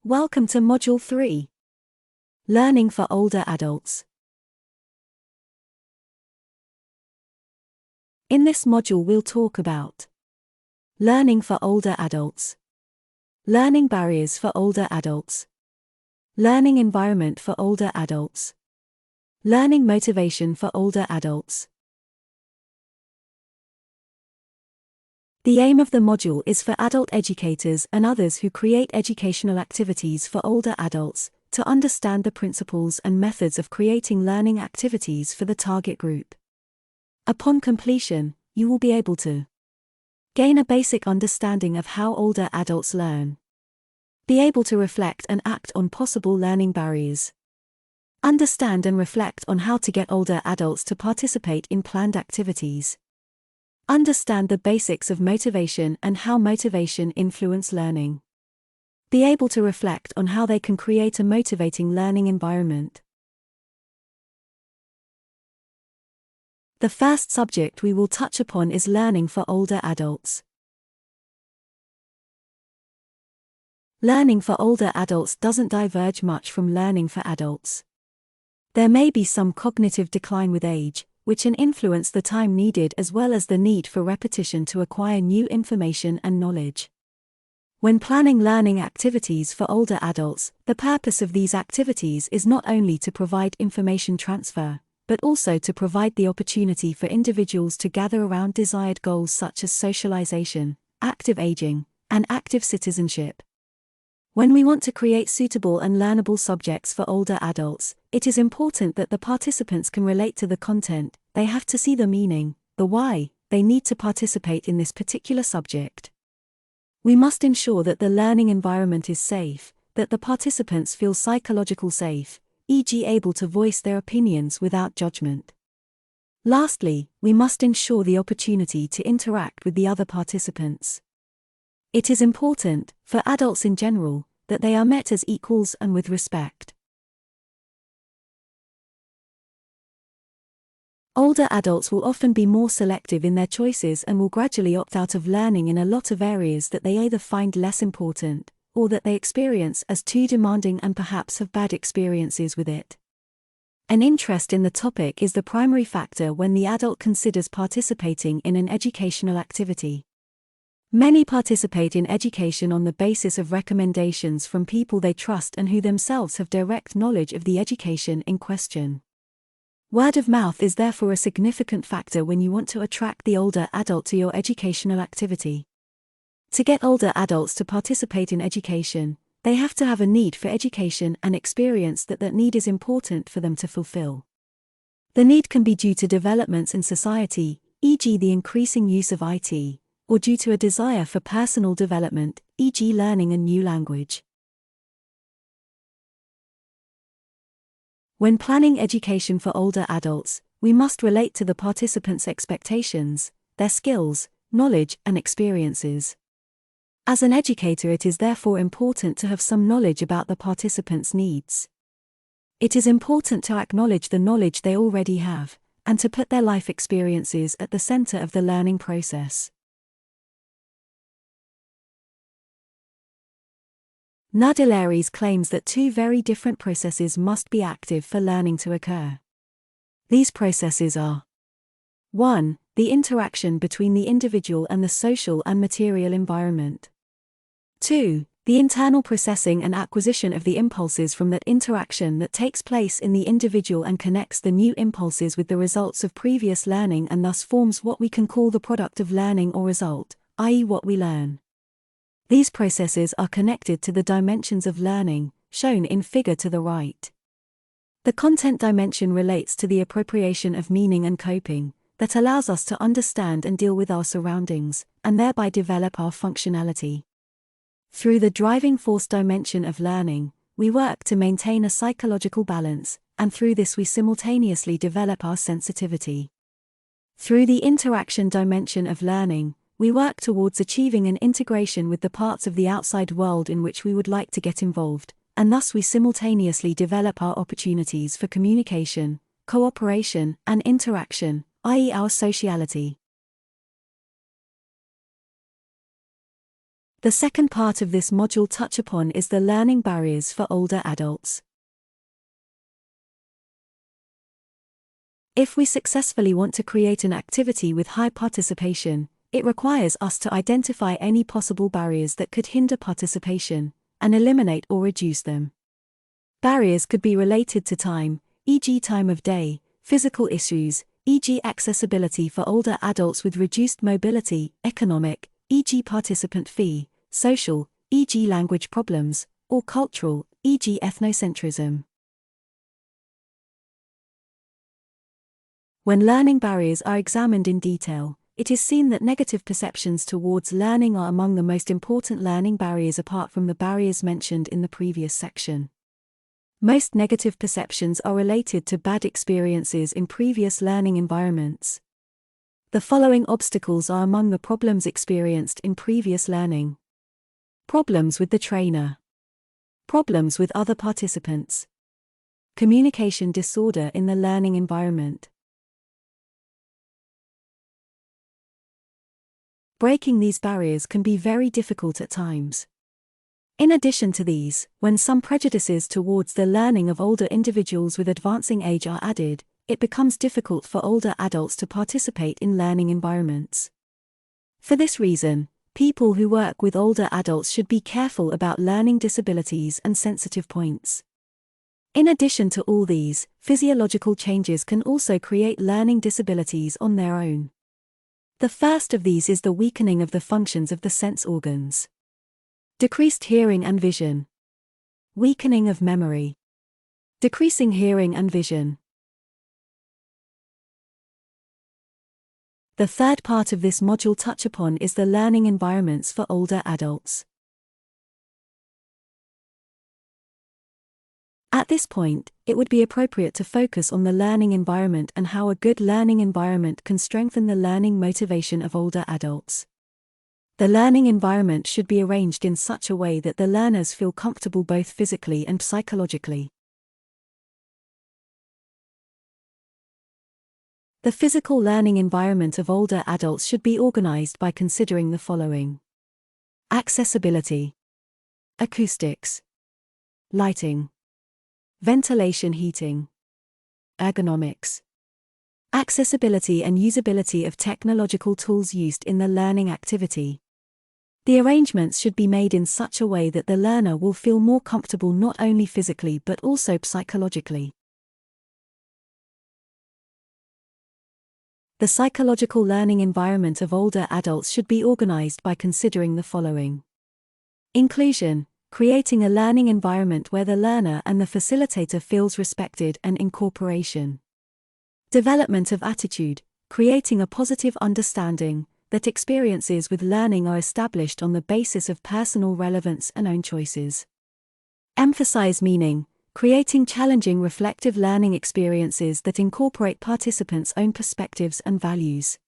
Welcome to Module 3. Learning for Older Adults. In this module we'll talk about learning for older adults, learning barriers for older adults, learning environment for older adults, learning motivation for older adults. The aim of the module is for adult educators and others who create educational activities for older adults to understand the principles and methods of creating learning activities for the target group. Upon completion, you will be able to gain a basic understanding of how older adults learn, be able to reflect and act on possible learning barriers, understand and reflect on how to get older adults to participate in planned activities, understand the basics of motivation and how motivation influence learning, be able to reflect on how they can create a motivating learning environment. The first subject we will touch upon is learning for older adults. Learning for older adults doesn't diverge much from learning for adults. There may be some cognitive decline with age, which can influence the time needed as well as the need for repetition to acquire new information and knowledge. When planning learning activities for older adults, the purpose of these activities is not only to provide information transfer, but also to provide the opportunity for individuals to gather around desired goals such as socialization, active aging, and active citizenship. When we want to create suitable and learnable subjects for older adults, it is important that the participants can relate to the content. They have to see the meaning, the why, they need to participate in this particular subject. We must ensure that the learning environment is safe, that the participants feel psychological safe, e.g. able to voice their opinions without judgment. Lastly, we must ensure the opportunity to interact with the other participants. It is important, for adults in general, that they are met as equals and with respect. Older adults will often be more selective in their choices and will gradually opt out of learning in a lot of areas that they either find less important, or that they experience as too demanding and perhaps have bad experiences with it. An interest in the topic is the primary factor when the adult considers participating in an educational activity. Many participate in education on the basis of recommendations from people they trust and who themselves have direct knowledge of the education in question. Word of mouth is therefore a significant factor when you want to attract the older adult to your educational activity. To get older adults to participate in education, they have to have a need for education and experience that need is important for them to fulfill. The need can be due to developments in society, e.g. the increasing use of IT, or due to a desire for personal development, e.g. learning a new language. When planning education for older adults, we must relate to the participants' expectations, their skills, knowledge, and experiences. As an educator, it is therefore important to have some knowledge about the participants' needs. It is important to acknowledge the knowledge they already have, and to put their life experiences at the center of the learning process. Nadir Aries claims that two very different processes must be active for learning to occur. These processes are 1. The interaction between the individual and the social and material environment. 2. The internal processing and acquisition of the impulses from that interaction that takes place in the individual and connects the new impulses with the results of previous learning and thus forms what we can call the product of learning or result, i.e. what we learn. These processes are connected to the dimensions of learning, shown in figure to the right. The content dimension relates to the appropriation of meaning and coping, that allows us to understand and deal with our surroundings, and thereby develop our functionality. Through the driving force dimension of learning, we work to maintain a psychological balance, and through this we simultaneously develop our sensitivity. Through the interaction dimension of learning, we work towards achieving an integration with the parts of the outside world in which we would like to get involved, and thus we simultaneously develop our opportunities for communication, cooperation, and interaction, i.e. our sociality. The second part of this module touch upon is the learning barriers for older adults. If we successfully want to create an activity with high participation, it requires us to identify any possible barriers that could hinder participation, and eliminate or reduce them. Barriers could be related to time, e.g. time of day, physical issues, e.g. accessibility for older adults with reduced mobility, economic, e.g. participant fee, social, e.g. language problems, or cultural, e.g. ethnocentrism. When learning barriers are examined in detail, it is seen that negative perceptions towards learning are among the most important learning barriers apart from the barriers mentioned in the previous section. Most negative perceptions are related to bad experiences in previous learning environments. The following obstacles are among the problems experienced in previous learning. Problems with the trainer. Problems with other participants. Communication disorder in the learning environment. Breaking these barriers can be very difficult at times. In addition to these, when some prejudices towards the learning of older individuals with advancing age are added, it becomes difficult for older adults to participate in learning environments. For this reason, people who work with older adults should be careful about learning disabilities and sensitive points. In addition to all these, physiological changes can also create learning disabilities on their own. The first of these is the weakening of the functions of the sense organs. Decreased hearing and vision. Weakening of memory. Decreasing hearing and vision. The third part of this module touch upon is the learning environments for older adults. At this point, it would be appropriate to focus on the learning environment and how a good learning environment can strengthen the learning motivation of older adults. The learning environment should be arranged in such a way that the learners feel comfortable both physically and psychologically. The physical learning environment of older adults should be organized by considering the following: accessibility, acoustics, lighting, ventilation, heating, ergonomics, accessibility and usability of technological tools used in the learning activity. The arrangements should be made in such a way that the learner will feel more comfortable not only physically but also psychologically. The psychological learning environment of older adults should be organized by considering the following: inclusion, creating a learning environment where the learner and the facilitator feels respected, and incorporation. Development of attitude, creating a positive understanding that experiences with learning are established on the basis of personal relevance and own choices. Emphasize meaning, creating challenging reflective learning experiences that incorporate participants' own perspectives and values.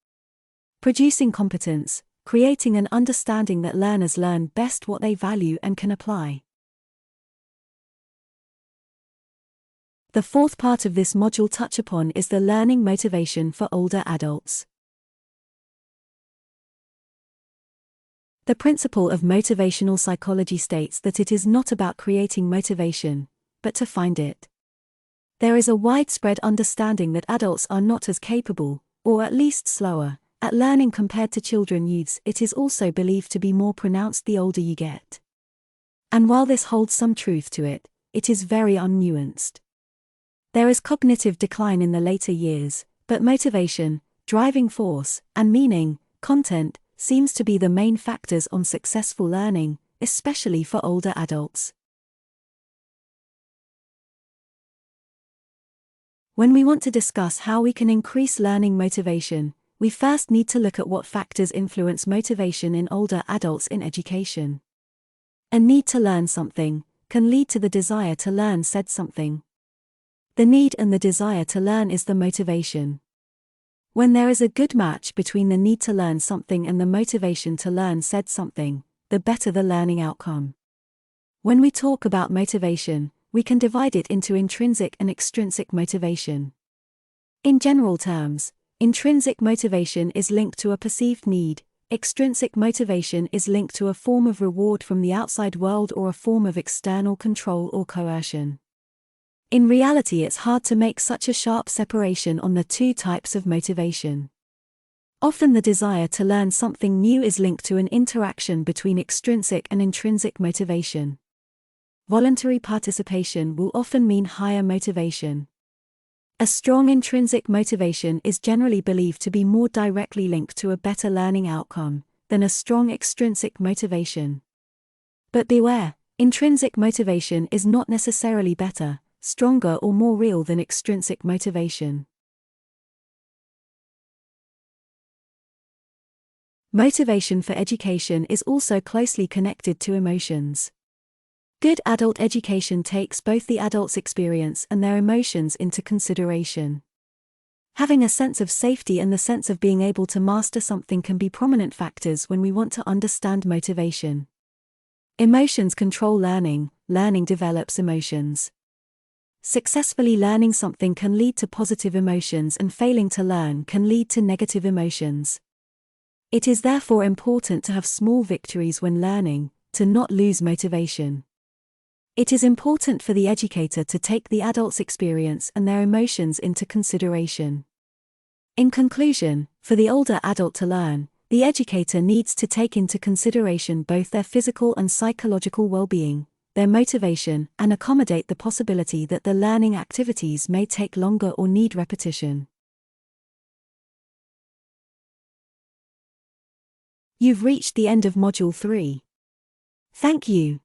Producing competence, creating an understanding that learners learn best what they value and can apply. The fourth part of this module touch upon is the learning motivation for older adults. The principle of motivational psychology states that it is not about creating motivation, but to find it. There is a widespread understanding that adults are not as capable, or at least slower, at learning compared to children youths. It is also believed to be more pronounced the older you get. And while this holds some truth to it, it is very unnuanced. There is cognitive decline in the later years, but motivation, driving force, and meaning, content, seems to be the main factors on successful learning, especially for older adults. When we want to discuss how we can increase learning motivation, we first need to look at what factors influence motivation in older adults in education. A need to learn something can lead to the desire to learn said something. The need and the desire to learn is the motivation. When there is a good match between the need to learn something and the motivation to learn said something, the better the learning outcome. When we talk about motivation, we can divide it into intrinsic and extrinsic motivation. In general terms, intrinsic motivation is linked to a perceived need, extrinsic motivation is linked to a form of reward from the outside world or a form of external control or coercion. In reality, it's hard to make such a sharp separation on the two types of motivation. Often the desire to learn something new is linked to an interaction between extrinsic and intrinsic motivation. Voluntary participation will often mean higher motivation. A strong intrinsic motivation is generally believed to be more directly linked to a better learning outcome than a strong extrinsic motivation. But beware, intrinsic motivation is not necessarily better, stronger or more real than extrinsic motivation. Motivation for education is also closely connected to emotions. Good adult education takes both the adult's experience and their emotions into consideration. Having a sense of safety and the sense of being able to master something can be prominent factors when we want to understand motivation. Emotions control learning, learning develops emotions. Successfully learning something can lead to positive emotions, and failing to learn can lead to negative emotions. It is therefore important to have small victories when learning, to not lose motivation. It is important for the educator to take the adult's experience and their emotions into consideration. In conclusion, for the older adult to learn, the educator needs to take into consideration both their physical and psychological well-being, their motivation, and accommodate the possibility that the learning activities may take longer or need repetition. You've reached the end of Module 3. Thank you.